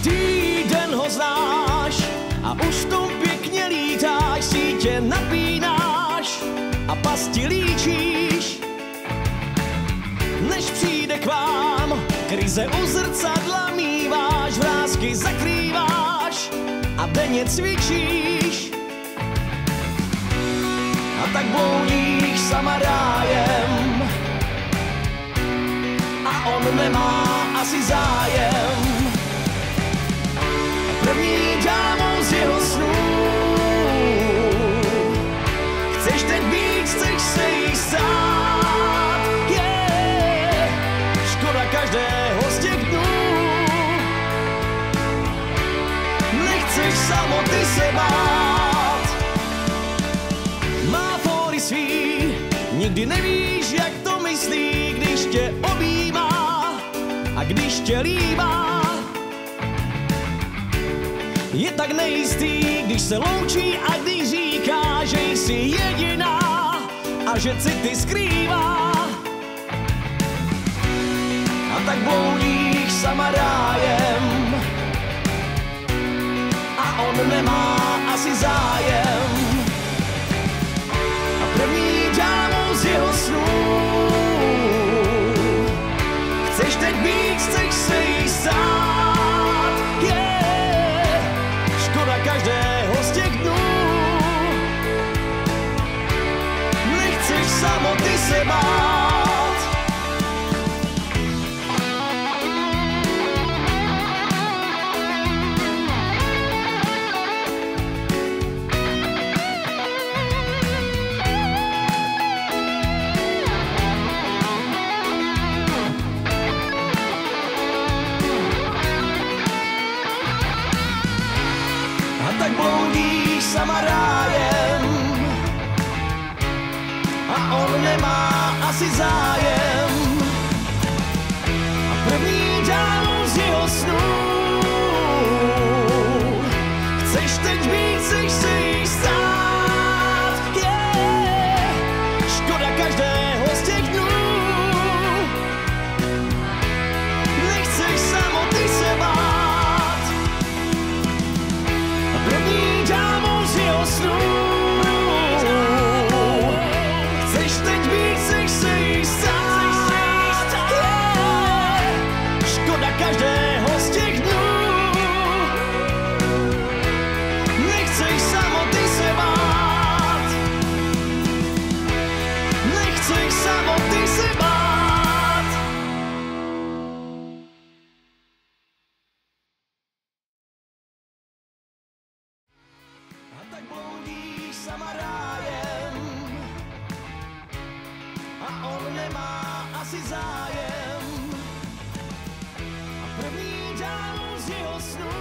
týden ho znáš a už v tom pěkně lítáš, sítě napínáš a pasti líčíš. Než přijde k vám krize u zrcadla míváš, vrásky zakrýváš a denně cvičíš. A tak bloudíš sama rájem a on nemá asi zájem. První dámou z jeho snů chceš teď být, chceš se jí stát. Škoda každého z těch dnů, nechceš samoty se bát. Má fóry svý, nikdy nevíš, jak to myslí, když tě objímá a když tě líbá. Je tak nejistý, když se loučí a když říká, že jsi jediná a že city skrývá. A tak bloudíš sama rájem a on nemá asi zájem. A první dámou z jeho snů chceš teď být, chceš se jí stát. Každého z těch dnů nechceš samoty se bát. Tak bloudíš sama rájem a on nemá asi zájem. A první dámou z jeho snů chceš teď být, chceš se jí stát. Škoda každého z těch dnů, nechceš samoty se bát. První dámou z jeho snů chceš teď být, chceš se jí stát. Škoda každého z těch dnů, nechceš samoty se bát. Nechceš samoty se bát. Tak bloudíš sama rájem a on nemá asi zájem. A první dámou z jeho snů